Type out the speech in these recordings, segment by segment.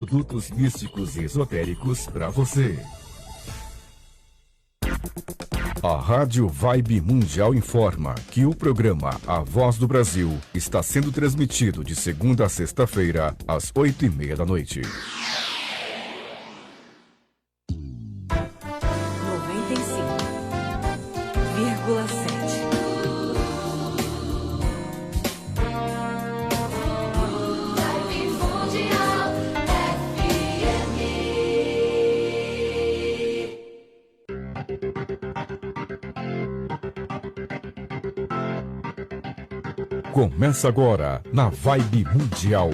Produtos místicos e esotéricos para você. A Rádio Vibe Mundial informa que o programa A Voz do Brasil está sendo transmitido de segunda a sexta-feira, às 8h30 da noite. 95,7. Começa agora na Vibe Mundial.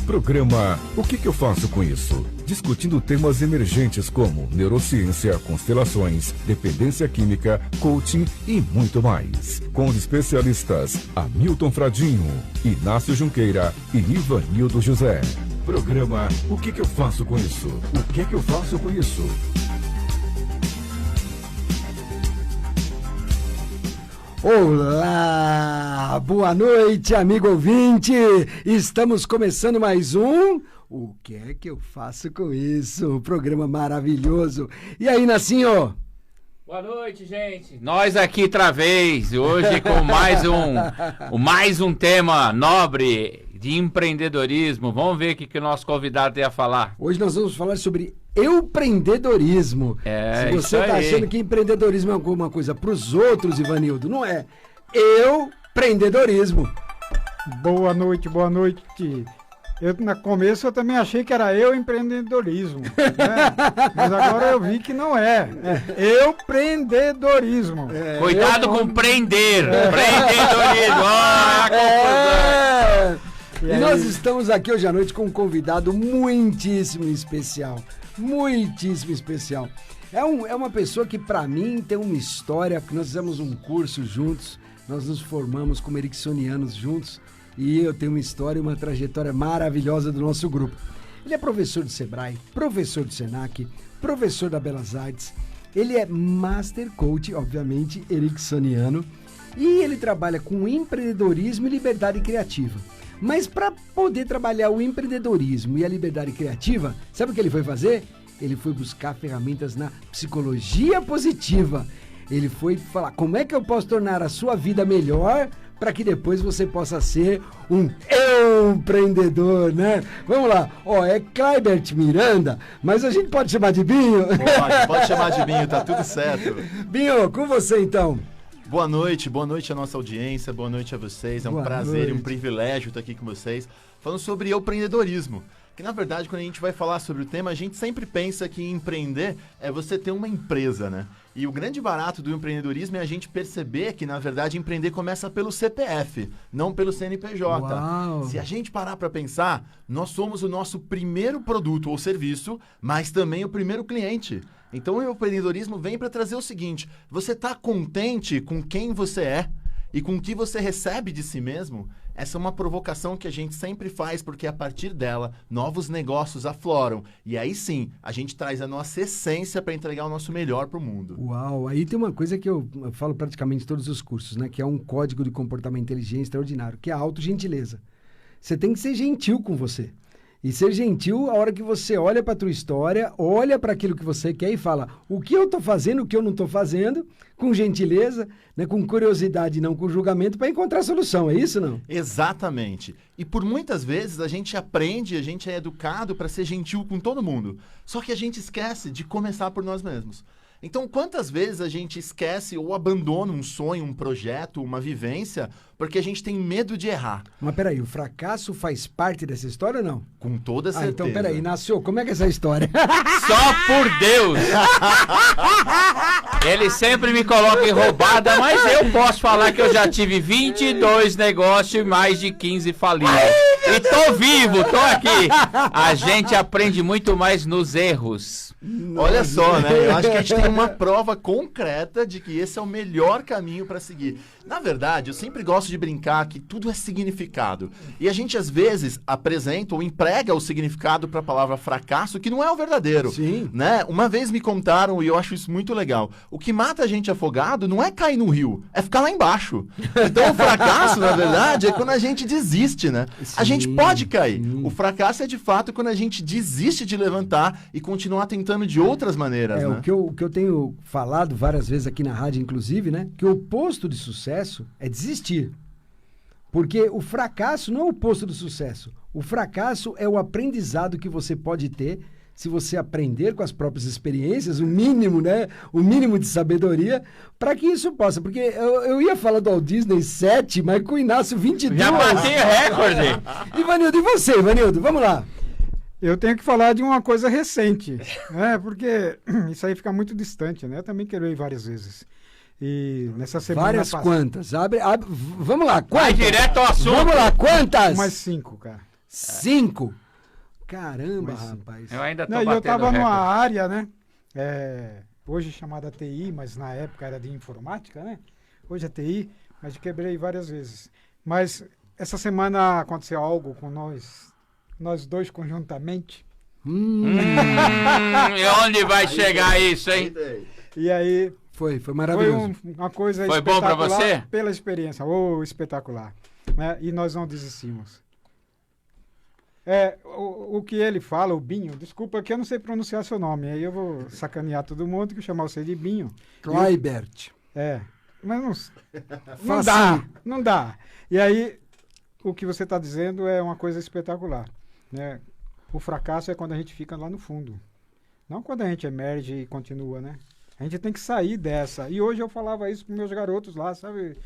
Programa O que eu faço com isso? Discutindo temas emergentes como neurociência, constelações, dependência química, coaching e muito mais. Com os especialistas Hamilton Fradinho, Inácio Junqueira e Ivanildo José. Programa O que eu faço com isso? O que eu faço com isso? Olá, boa noite, amigo ouvinte. Estamos começando mais um O que é que eu faço com isso? Um programa maravilhoso. E aí, Nacinho? Boa noite, gente. Nós aqui outra vez, hoje com mais um tema nobre de empreendedorismo. Vamos ver o que o nosso convidado ia falar. Hoje nós vamos falar sobre empreendedorismo. Se você está achando que empreendedorismo é alguma coisa para os outros, Ivanildo, não é. Empreendedorismo. Boa noite, boa noite. No começo eu também achei que era empreendedorismo, né? Mas agora eu vi que não é. Empreendedorismo. Cuidado com prender. Empreendedorismo. Olha a confusão. E nós estamos aqui hoje à noite com um convidado muitíssimo especial. Muitíssimo especial. É uma pessoa que, para mim, tem uma história, porque nós fizemos um curso juntos, nós nos formamos como ericksonianos juntos, e eu tenho uma história e uma trajetória maravilhosa do nosso grupo. Ele é professor do Sebrae, professor do Senac, professor da Belas Artes, ele é Master Coach, obviamente, ericksoniano, e ele trabalha com empreendedorismo e liberdade criativa. Mas para poder trabalhar o empreendedorismo e a liberdade criativa, sabe o que ele foi fazer? Ele foi buscar ferramentas na psicologia positiva. Ele foi falar como é que eu posso tornar a sua vida melhor para que depois você possa ser um empreendedor, né? Vamos lá. É Kleibert Miranda, mas a gente pode chamar de Binho? Pode chamar de Binho, tá tudo certo. Binho, com você então. Boa noite à nossa audiência, boa noite a vocês. É um prazer e um privilégio estar aqui com vocês, falando sobre empreendedorismo. Que, na verdade, quando a gente vai falar sobre o tema, a gente sempre pensa que empreender é você ter uma empresa, né? E o grande barato do empreendedorismo é a gente perceber que, na verdade, empreender começa pelo CPF, não pelo CNPJ. Uau. Se a gente parar para pensar, nós somos o nosso primeiro produto ou serviço, mas também o primeiro cliente. Então, o empreendedorismo vem para trazer o seguinte: você está contente com quem você é e com o que você recebe de si mesmo? Essa é uma provocação que a gente sempre faz, porque a partir dela, novos negócios afloram. E aí sim, a gente traz a nossa essência para entregar o nosso melhor para o mundo. Uau, aí tem uma coisa que eu falo praticamente em todos os cursos, né? Que é um código de comportamento inteligente extraordinário, que é a autogentileza. Você tem que ser gentil com você. E ser gentil a hora que você olha para a tua história, olha para aquilo que você quer e fala o que eu estou fazendo, o que eu não estou fazendo, com gentileza, né, com curiosidade, não com julgamento, para encontrar solução. É isso, não? Exatamente. E por muitas vezes a gente aprende, a gente é educado para ser gentil com todo mundo. Só que a gente esquece de começar por nós mesmos. Então, quantas vezes a gente esquece ou abandona um sonho, um projeto, uma vivência, porque a gente tem medo de errar? Mas peraí, o fracasso faz parte dessa história ou não? Com toda certeza. Então peraí, Inácio, como é que é essa história? Só por Deus! Ele sempre me coloca em roubada, mas eu posso falar que eu já tive 22 negócios e mais de 15 falidos. E tô vivo, tô aqui. A gente aprende muito mais nos erros. Olha só, né? Eu acho que a gente tem uma prova concreta de que esse é o melhor caminho para seguir. Na verdade, eu sempre gosto de brincar que tudo é significado. E a gente, às vezes, apresenta ou emprega o significado para a palavra fracasso, que não é o verdadeiro. Sim. Né? Uma vez me contaram, e eu acho isso muito legal, o que mata a gente afogado não é cair no rio, é ficar lá embaixo. Então, o fracasso, na verdade, é quando a gente desiste, né? Sim. A gente pode cair. O fracasso é de fato quando a gente desiste de levantar e continuar tentando de outras maneiras, né? O que eu tenho falado várias vezes aqui na rádio, inclusive, né? Que o oposto de sucesso é desistir. Porque o fracasso não é o oposto do sucesso. O fracasso é o aprendizado que você pode ter se você aprender com as próprias experiências, o mínimo, né? O mínimo de sabedoria, para que isso possa. Porque eu ia falar do Walt Disney 7, mas com o Inácio 22. Já bati recorde. Ivanildo, e você, Ivanildo? Vamos lá. Eu tenho que falar de uma coisa recente, né? Porque isso aí fica muito distante, né? Eu também quero ir várias vezes. E nessa semana Várias quantas? Vamos lá, quantas? Vai direto ao assunto. Vamos lá, quantas? Umas 5, cara. 5? Caramba, rapaz. Eu ainda tô Não, e batendo eu tava recorde. numa área, né? Hoje chamada TI, mas na época era de informática, né? Hoje é TI, mas quebrei várias vezes. Mas essa semana aconteceu algo com nós dois conjuntamente. E onde vai chegar isso, hein? E aí Foi maravilhoso. foi uma coisa Foi bom pra espetacular você? pela experiência. Espetacular. Né? E nós não desistimos. O que ele fala, o Binho, desculpa que eu não sei pronunciar seu nome, aí eu vou sacanear todo mundo que chamar você de Binho. Kleibert. Mas Facinho. não dá. E aí, o que você está dizendo é uma coisa espetacular. Né? O fracasso é quando a gente fica lá no fundo. Não quando a gente emerge e continua, né? A gente tem que sair dessa. E hoje eu falava isso para meus garotos lá, sabe?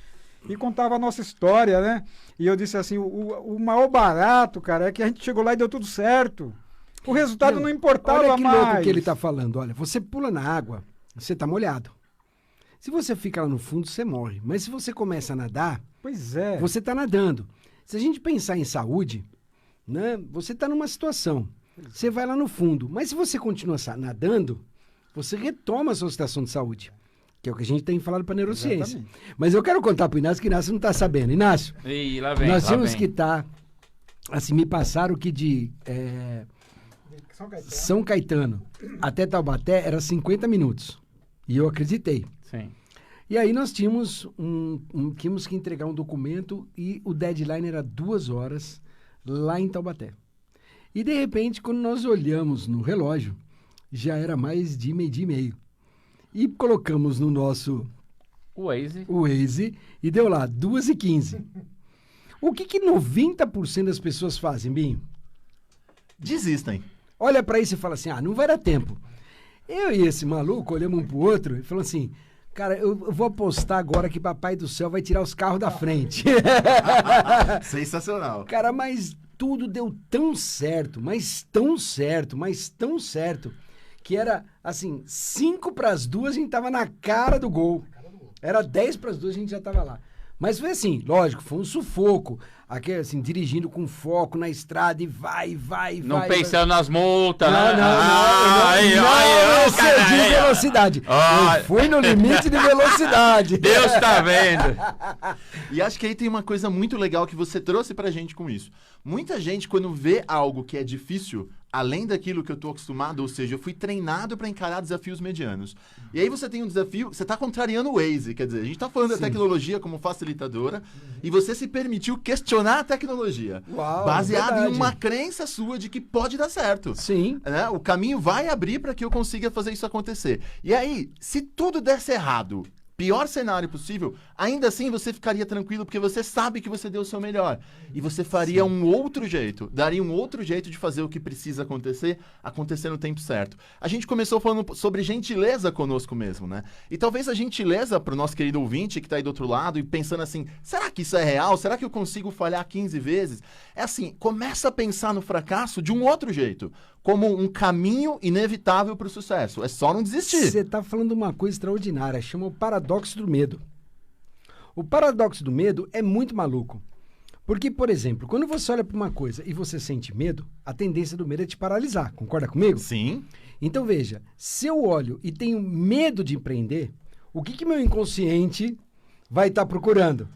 E contava a nossa história, né? E eu disse assim, o maior barato, cara, é que a gente chegou lá e deu tudo certo. O resultado não importava Olha que mais. louco que ele tá falando. Olha, você pula na água, você tá molhado. Se você fica lá no fundo, você morre. Mas se você começa a nadar, Pois é. você tá nadando. Se a gente pensar em saúde, né? Você tá numa situação. Você vai lá no fundo. Mas se você continua nadando, você retoma a sua situação de saúde. Que é o que a gente tem falado para neurociência. Exatamente. Mas eu quero contar pro Inácio que o Inácio não tá sabendo. Inácio, Ih, lá vem, nós lá tínhamos vem. que estar... assim, me passaram que de São Caetano até Taubaté era 50 minutos. E eu acreditei. Sim. E aí nós tínhamos tínhamos que entregar um documento e o deadline era 2 horas lá em Taubaté. E de repente, quando nós olhamos no relógio, já era mais de meio-dia e meio. E colocamos no nosso Waze e deu lá 2h15. O que 90% das pessoas fazem, Binho? Desistem. Olha pra isso e fala assim, não vai dar tempo. Eu e esse maluco olhamos um pro outro e falamos assim, cara, eu vou apostar agora que Papai do Céu vai tirar os carros da frente. Sensacional. Cara, mas tudo deu tão certo, mas tão certo, mas tão certo, que era, assim, 1:55 a gente tava na cara do gol. Era 1:10 a gente já tava lá. Mas foi assim, lógico, foi um sufoco. Aqui, assim, dirigindo com foco na estrada e vai. Não pensando nas multas, Não, né? não excedi ó. velocidade. Ah. Eu fui no limite de velocidade. Deus tá vendo. E acho que aí tem uma coisa muito legal que você trouxe pra gente com isso. Muita gente, quando vê algo que é difícil, além daquilo que eu tô acostumado, ou seja, eu fui treinado pra encarar desafios medianos. E aí você tem um desafio, você tá contrariando o Waze, quer dizer, a gente tá falando da tecnologia como facilitadora, e você se permitiu questionar a tecnologia. Uau, baseado verdade. em uma crença sua de que pode dar certo. Sim. Né? O caminho vai abrir para que eu consiga fazer isso acontecer. E aí, se tudo desse errado, pior cenário possível, ainda assim você ficaria tranquilo porque você sabe que você deu o seu melhor. E você faria um outro jeito, daria um outro jeito de fazer o que precisa acontecer no tempo certo. A gente começou falando sobre gentileza conosco mesmo, né? E talvez a gentileza para o nosso querido ouvinte que está aí do outro lado e pensando assim, será que isso é real? Será que eu consigo falhar 15 vezes? É assim, começa a pensar no fracasso de um outro jeito, como um caminho inevitável para o sucesso. É só não desistir. Você está falando uma coisa extraordinária, chama o paradoxo do medo. O paradoxo do medo é muito maluco. Porque, por exemplo, quando você olha para uma coisa e você sente medo, a tendência do medo é te paralisar. Concorda comigo? Sim. Então, veja, se eu olho e tenho medo de empreender, o que meu inconsciente vai estar procurando?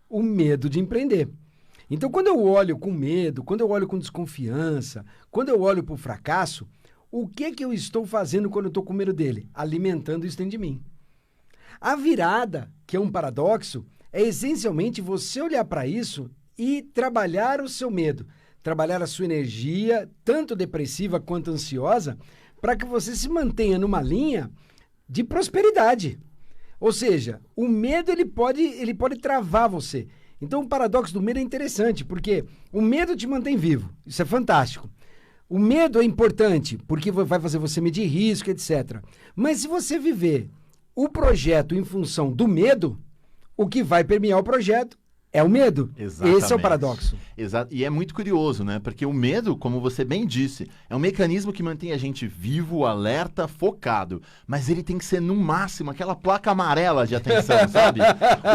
O medo de empreender. Então, quando eu olho com medo, quando eu olho com desconfiança, quando eu olho para o fracasso, o que eu estou fazendo quando eu estou com medo dele? Alimentando isso dentro de mim. A virada, que é um paradoxo, é essencialmente você olhar para isso e trabalhar o seu medo. trabalhar a sua energia, tanto depressiva quanto ansiosa, para que você se mantenha numa linha de prosperidade. Ou seja, o medo ele pode travar você. Então o paradoxo do medo é interessante, porque o medo te mantém vivo, isso é fantástico. O medo é importante, porque vai fazer você medir risco, etc. Mas se você viver o projeto em função do medo, o que vai permear o projeto é o medo. Exatamente. Esse é o paradoxo. Exato. E é muito curioso, né? Porque o medo, como você bem disse, é um mecanismo que mantém a gente vivo, alerta, focado. Mas ele tem que ser, no máximo, aquela placa amarela de atenção, sabe?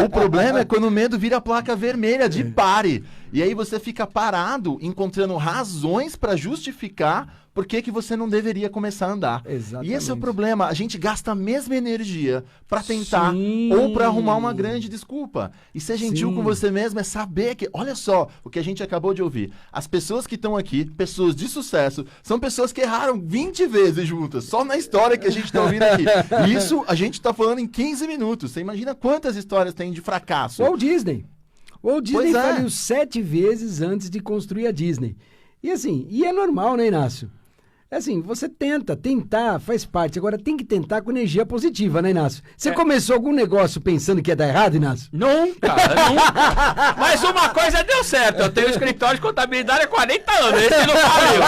O problema é quando o medo vira a placa vermelha de pare. E aí você fica parado, encontrando razões para justificar por que você não deveria começar a andar. Exatamente. E esse é o problema. A gente gasta a mesma energia para tentar Sim. ou para arrumar uma grande desculpa. E ser gentil Sim. com você mesmo é saber que... Olha só o que a gente acabou de ouvir. As pessoas que estão aqui, pessoas de sucesso, são pessoas que erraram 20 vezes juntas, só na história que a gente está ouvindo aqui. E isso a gente está falando em 15 minutos. Você imagina quantas histórias tem de fracasso? Walt Disney. Walt Disney Pois é. faliu 7 vezes antes de construir a Disney. E assim, e é normal, né, Inácio? É assim, você tentar faz parte. Agora tem que tentar com energia positiva, né, Inácio? Você começou algum negócio pensando que ia dar errado, Inácio? Nunca. Mas uma coisa deu certo. Eu tenho um escritório de contabilidade há 40 anos. Esse não faliu.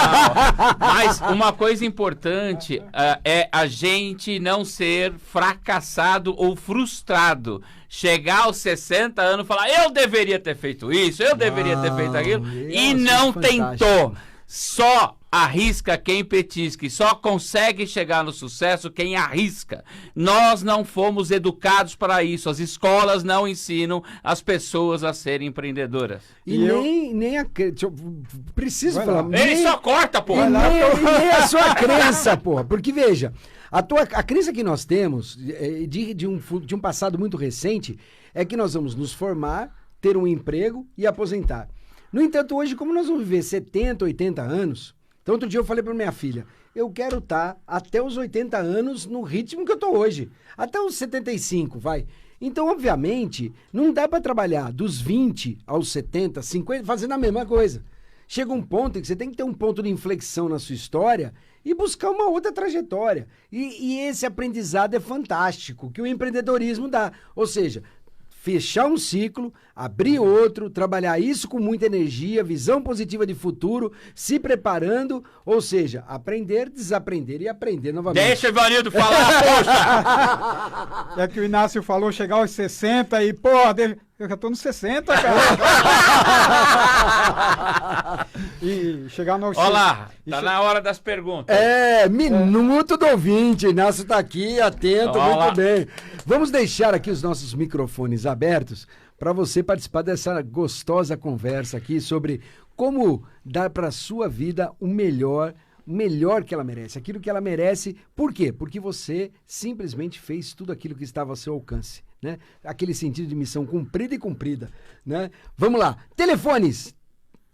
Mas uma coisa importante é a gente não ser fracassado ou frustrado. Chegar aos 60 anos e falar, eu deveria ter feito isso, eu deveria ter feito aquilo, e não tentou. Só arrisca quem petisca, e só consegue chegar no sucesso quem arrisca. Nós não fomos educados para isso. As escolas não ensinam as pessoas a serem empreendedoras. E nem a... Preciso falar... Ele só corta, pô! E nem a sua crença, porra. Porque, veja, a crença que nós temos de um passado muito recente é que nós vamos nos formar, ter um emprego e aposentar. No entanto, hoje, como nós vamos viver 70, 80 anos... Então, outro dia eu falei para minha filha, eu quero estar até os 80 anos no ritmo que eu estou hoje. Até os 75, vai. Então, obviamente, não dá para trabalhar dos 20 aos 70, 50, fazendo a mesma coisa. Chega um ponto em que você tem que ter um ponto de inflexão na sua história e buscar uma outra trajetória. E esse aprendizado é fantástico, que o empreendedorismo dá. Ou seja... fechar um ciclo, abrir outro, trabalhar isso com muita energia, visão positiva de futuro, se preparando, ou seja, aprender, desaprender e aprender novamente. Deixa o Ivanildo falar, poxa! É que o Inácio falou chegar aos 60 e, pô, eu já tô nos 60, cara. E chegar no... Olha lá, tá na hora das perguntas. Minuto do ouvinte, Inácio tá aqui, atento, Olha lá. muito bem. Vamos deixar aqui os nossos microfones abertos para você participar dessa gostosa conversa aqui sobre como dar para a sua vida o melhor que ela merece, aquilo que ela merece. Por quê? Porque você simplesmente fez tudo aquilo que estava ao seu alcance, né? Aquele sentido de missão cumprida e cumprida, né? Vamos lá, telefones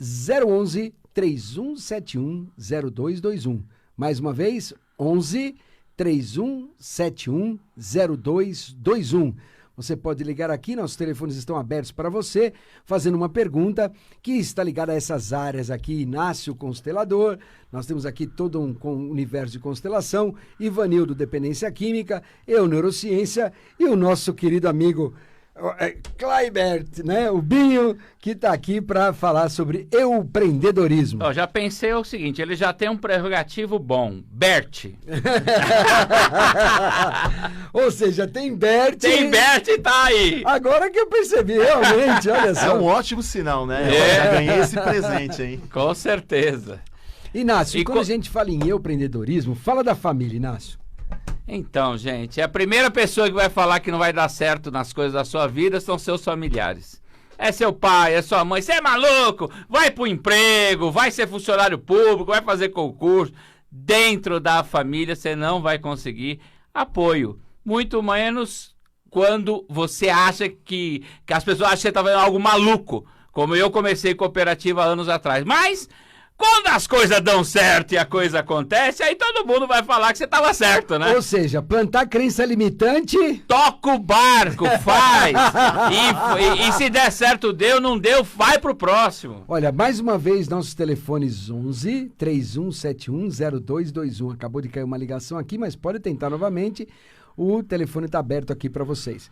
011 3171 0221. Mais uma vez, 11 3171 0221. Você pode ligar aqui, nossos telefones estão abertos para você, fazendo uma pergunta que está ligada a essas áreas aqui. Inácio Constelador, nós temos aqui todo um universo de constelação, Ivanildo Dependência Química, eu Neurociência e o nosso querido amigo Kleibert, né? O Binho, que está aqui para falar sobre empreendedorismo. Ó, já pensei o seguinte, ele já tem um prerrogativo bom, Bert. Ou seja, tem Bert. Tem Bert e tá aí. Agora que eu percebi, realmente, olha só. É um ótimo sinal, né? É. Eu ganhei esse presente, hein? Com certeza. Inácio, E quando a gente fala em empreendedorismo, fala da família, Inácio. Então, gente, a primeira pessoa que vai falar que não vai dar certo nas coisas da sua vida são seus familiares. É seu pai, é sua mãe. Você é maluco? Vai pro emprego, vai ser funcionário público, vai fazer concurso. Dentro da família você não vai conseguir apoio. Muito menos quando você acha que as pessoas acham que você tá fazendo algo maluco. Como eu comecei cooperativa anos atrás. Mas... Quando as coisas dão certo e a coisa acontece, aí todo mundo vai falar que você tava certo, né? Ou seja, plantar crença limitante... Toca o barco, faz. E se der certo, deu, não deu, vai pro próximo. Olha, mais uma vez, nossos telefones 11 3171 0221. Acabou de cair uma ligação aqui, mas pode tentar novamente. O telefone está aberto aqui para vocês.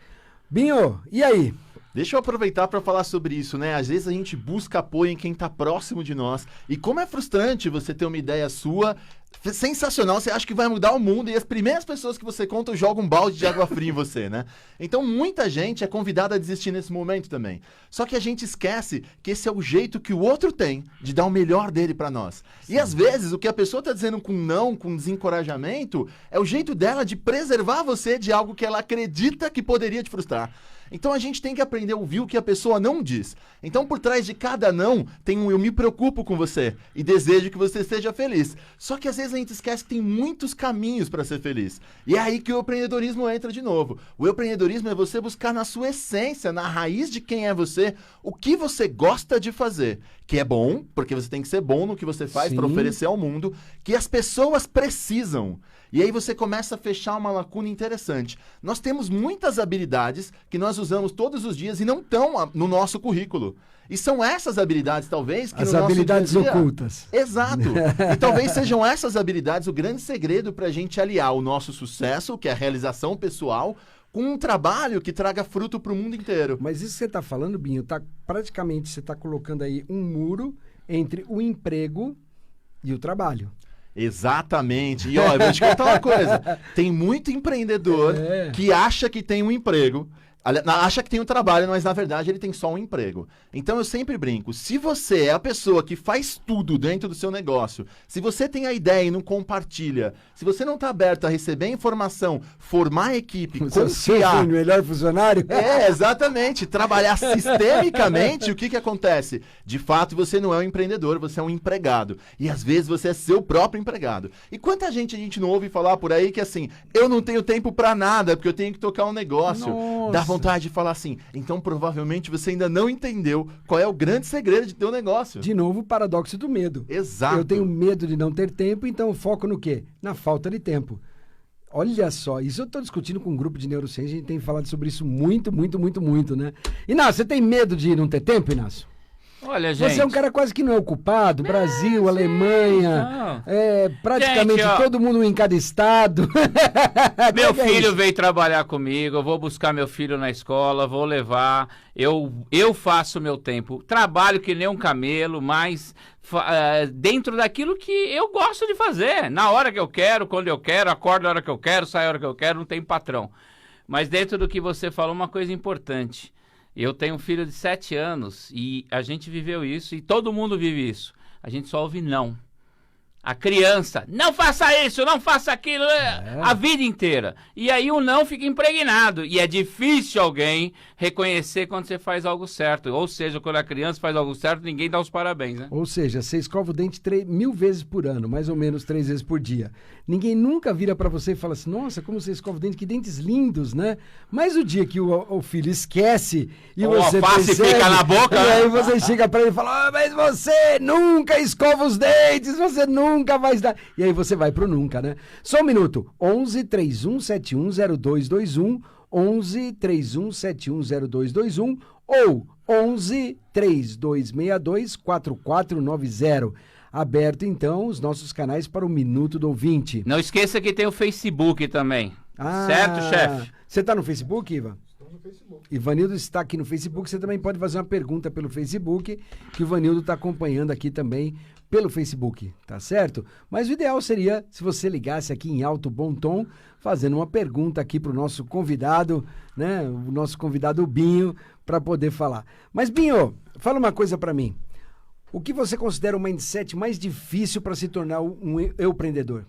Binho, e aí? Deixa eu aproveitar para falar sobre isso, né? Às vezes a gente busca apoio em quem tá próximo de nós. E como é frustrante você ter uma ideia sua, sensacional, você acha que vai mudar o mundo e as primeiras pessoas que você conta jogam um balde de água fria em você, né? Então muita gente é convidada a desistir nesse momento também. Só que a gente esquece que esse é o jeito que o outro tem de dar o melhor dele para nós. Sim. E às vezes o que a pessoa tá dizendo com não, com desencorajamento, é o jeito dela de preservar você de algo que ela acredita que poderia te frustrar. Então a gente tem que aprender a ouvir o que a pessoa não diz. Então por trás de cada não tem um eu me preocupo com você e desejo que você seja feliz. Só que às vezes a gente esquece que tem muitos caminhos para ser feliz. E é aí que o empreendedorismo entra de novo. O empreendedorismo é você buscar na sua essência, na raiz de quem é você, o que você gosta de fazer. Que é bom, porque você tem que ser bom no que você faz para oferecer ao mundo, que as pessoas precisam. E aí você começa a fechar uma lacuna interessante. Nós temos muitas habilidades que nós usamos todos os dias e não estão no nosso currículo. E são essas habilidades, talvez, que as no nosso habilidades dia a dia... ocultas. Exato. E talvez sejam essas habilidades o grande segredo para a gente aliar o nosso sucesso, que é a realização pessoal, com um trabalho que traga fruto para o mundo inteiro. Mas isso que você está falando, Binho, praticamente você está colocando aí um muro entre o emprego e o trabalho. Exatamente. E ó, eu vou te contar uma coisa. Tem muito empreendedor que acha que tem um emprego, acha que tem um trabalho, mas na verdade ele tem só um emprego. Então eu sempre brinco, se você é a pessoa que faz tudo dentro do seu negócio, se você tem a ideia e não compartilha, se você não está aberto a receber informação, formar a equipe, confiar... o melhor funcionário? Exatamente. Trabalhar sistemicamente, o que acontece? De fato, você não é um empreendedor, você é um empregado. E às vezes você é seu próprio empregado. E quanta gente a gente não ouve falar por aí que assim, eu não tenho tempo para nada, porque eu tenho que tocar um negócio. Nossa. Dá vontade de falar assim, então provavelmente você ainda não entendeu qual é o grande segredo de teu negócio. De novo, o paradoxo do medo. Exato. Eu tenho medo de não ter tempo, então eu foco no quê? Na falta de tempo. Olha só, isso eu estou discutindo com um grupo de neurociência, a gente tem falado sobre isso muito, né? Inácio, você tem medo de não ter tempo, Inácio? Olha, gente... Você é um cara quase que não é ocupado, Brasil, Alemanha, praticamente gente, todo mundo em cada estado. Meu filho veio trabalhar comigo, eu vou buscar meu filho na escola, vou levar, eu faço meu tempo, trabalho que nem um camelo, mas dentro daquilo que eu gosto de fazer, na hora que eu quero, quando eu quero, acordo na hora que eu quero, saio na hora que eu quero, não tem patrão. Mas dentro do que você falou, uma coisa importante. Eu tenho um filho de 7 anos e a gente viveu isso e todo mundo vive isso. A gente só ouve não. A criança, não faça isso, não faça aquilo, a vida inteira. E aí o não fica impregnado. E é difícil alguém reconhecer quando você faz algo certo. Ou seja, quando a criança faz algo certo, ninguém dá os parabéns, né? Ou seja, você escova o dente 1000 vezes por ano, mais ou menos 3 vezes por dia. Ninguém nunca vira pra você e fala assim, nossa, como você escova o dente, que dentes lindos, né? Mas o dia que o filho esquece e você percebe, fica na boca, e aí você chega pra ele e fala, mas você nunca escova os dentes, você nunca vai dar. E aí você vai pro nunca, né? Só um minuto. 11 3171 0221, 11 3171 0221 ou 11 3262 4490. Aberto, então, os nossos canais para o Minuto do Ouvinte. Não esqueça que tem o Facebook também. Certo, chefe? Você tá no Facebook, Ivan? Estou no Facebook. Ivanildo está aqui no Facebook. Você também pode fazer uma pergunta pelo Facebook, que o Ivanildo está acompanhando aqui também pelo Facebook, tá certo? Mas o ideal seria se você ligasse aqui em alto bom tom, fazendo uma pergunta aqui para o nosso convidado, né? O nosso convidado Binho, para poder falar. Mas, Binho, fala uma coisa para mim. O que você considera o mindset mais difícil para se tornar um empreendedor?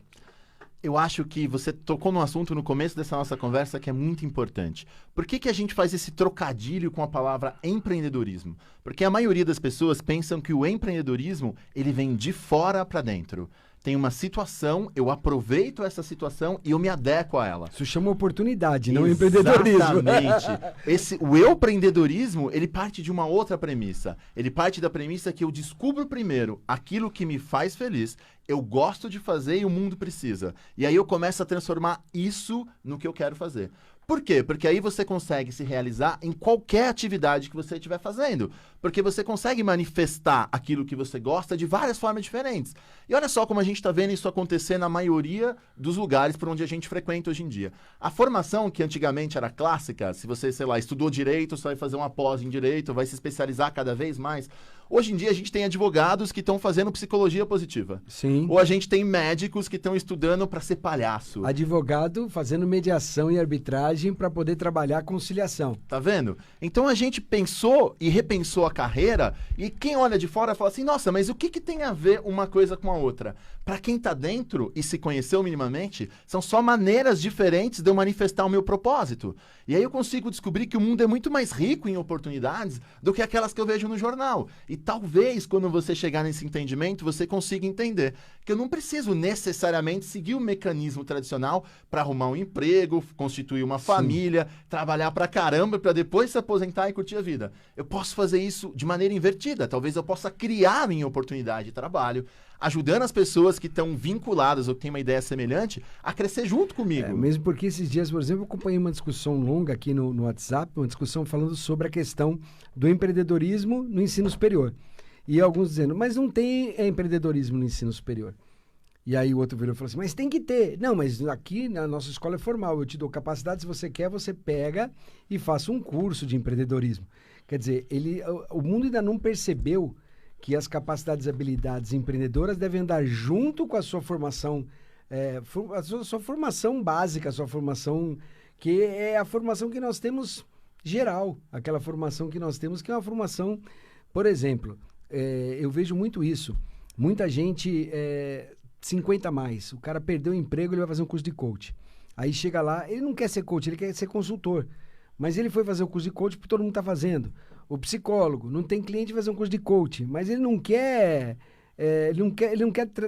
Eu acho que você tocou num assunto no começo dessa nossa conversa que é muito importante. Por que a gente faz esse trocadilho com a palavra empreendedorismo? Porque a maioria das pessoas pensam que o empreendedorismo ele vem de fora para dentro. tem uma situação, eu aproveito essa situação e eu me adequo a ela. Isso chama oportunidade, não empreendedorismo. Exatamente. O empreendedorismo, ele parte de uma outra premissa. Ele parte da premissa que eu descubro primeiro aquilo que me faz feliz, eu gosto de fazer e o mundo precisa. E aí eu começo a transformar isso no que eu quero fazer. Por quê? Porque aí você consegue se realizar em qualquer atividade que você estiver fazendo. Porque você consegue manifestar aquilo que você gosta de várias formas diferentes. E olha só como a gente está vendo isso acontecer na maioria dos lugares por onde a gente frequenta hoje em dia. A formação, que antigamente era clássica, se você, sei lá, estudou direito, você vai fazer uma pós em direito, vai se especializar cada vez mais. Hoje em dia a gente tem advogados que estão fazendo psicologia positiva. Sim. Ou a gente tem médicos que estão estudando para ser palhaço. Advogado fazendo mediação e arbitragem para poder trabalhar a conciliação. Tá vendo? Então a gente pensou e repensou a carreira e quem olha de fora fala assim, nossa, mas o que tem a ver uma coisa com a outra? Para quem tá dentro e se conheceu minimamente, são só maneiras diferentes de eu manifestar o meu propósito. E aí eu consigo descobrir que o mundo é muito mais rico em oportunidades do que aquelas que eu vejo no jornal. E talvez, quando você chegar nesse entendimento, você consiga entender que eu não preciso necessariamente seguir o mecanismo tradicional para arrumar um emprego, constituir uma família, trabalhar pra caramba para depois se aposentar e curtir a vida. Eu posso fazer isso de maneira invertida. Talvez eu possa criar minha oportunidade de trabalho, ajudando as pessoas que estão vinculadas ou que têm uma ideia semelhante a crescer junto comigo. Mesmo porque esses dias, por exemplo, eu acompanhei uma discussão longa aqui no WhatsApp, uma discussão falando sobre a questão do empreendedorismo no ensino superior. E alguns dizendo, mas não tem empreendedorismo no ensino superior. E aí o outro virou e falou assim, mas tem que ter. Não, mas aqui na nossa escola é formal, eu te dou capacidade, se você quer, você pega e faça um curso de empreendedorismo. Quer dizer, o mundo ainda não percebeu que as capacidades e habilidades empreendedoras devem andar junto com a sua formação, a sua formação básica, a sua formação que é a formação que nós temos geral, aquela formação que nós temos que é uma formação, por exemplo, eu vejo muito isso, muita gente, 50 a mais, o cara perdeu o emprego, ele vai fazer um curso de coach, aí chega lá, ele não quer ser coach, ele quer ser consultor, mas ele foi fazer o curso de coach porque todo mundo está fazendo. O psicólogo não tem cliente fazer um curso de coach, mas ele não quer,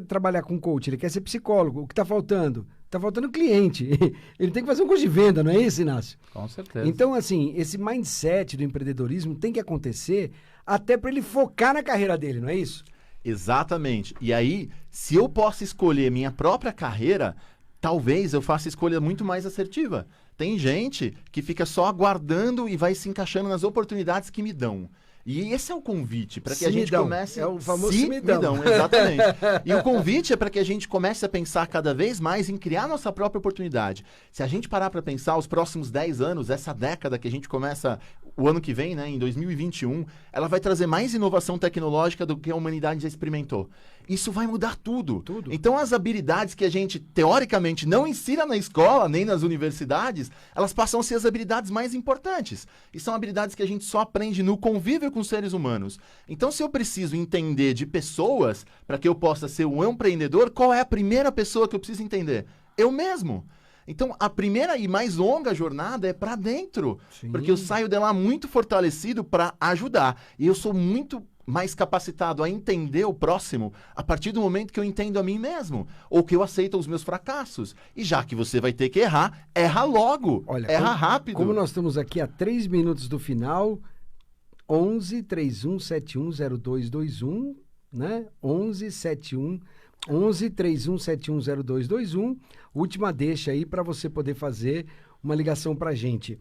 trabalhar com coach, ele quer ser psicólogo. O que está faltando? Está faltando cliente. Ele tem que fazer um curso de venda, não é isso, Inácio? Com certeza. Então, assim, esse mindset do empreendedorismo tem que acontecer até para ele focar na carreira dele, não é isso? Exatamente. E aí, se eu posso escolher minha própria carreira, talvez eu faça escolha muito mais assertiva. Tem gente que fica só aguardando e vai se encaixando nas oportunidades que me dão. E esse é o convite para que a gente comece... É o famoso se me dão. Exatamente. E o convite é para que a gente comece a pensar cada vez mais em criar nossa própria oportunidade. Se a gente parar para pensar os próximos 10 anos, essa década que a gente começa o ano que vem, né, em 2021, ela vai trazer mais inovação tecnológica do que a humanidade já experimentou. Isso vai mudar tudo. Então as habilidades que a gente, teoricamente, não ensina na escola, nem nas universidades, elas passam a ser as habilidades mais importantes. E são habilidades que a gente só aprende no convívio com seres humanos. Então, se eu preciso entender de pessoas para que eu possa ser um empreendedor, qual é a primeira pessoa que eu preciso entender? Eu mesmo. Então, a primeira e mais longa jornada é para dentro. Sim. Porque eu saio de lá muito fortalecido para ajudar. E eu sou muito mais capacitado a entender o próximo a partir do momento que eu entendo a mim mesmo. Ou que eu aceito os meus fracassos. E já que você vai ter que errar, erra logo. Olha, erra rápido. Como nós estamos aqui a 3 minutos do final, 11 31 71 0221, né? 11 71 11 31 71 0221. Última deixa aí para você poder fazer uma ligação pra gente.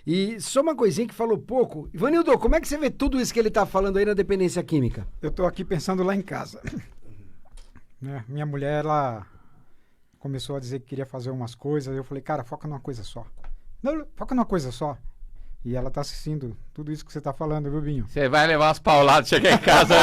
E só uma coisinha que falou pouco. Ivanildo, como é que você vê tudo isso que ele tá falando aí na dependência química? Eu tô aqui pensando lá em casa. Né? Minha mulher, ela começou a dizer que queria fazer umas coisas. Eu falei, cara, foca numa coisa só. Não, foca numa coisa só. E ela tá assistindo tudo isso que você tá falando, viu, Binho? Você vai levar umas pauladas, chegar em casa.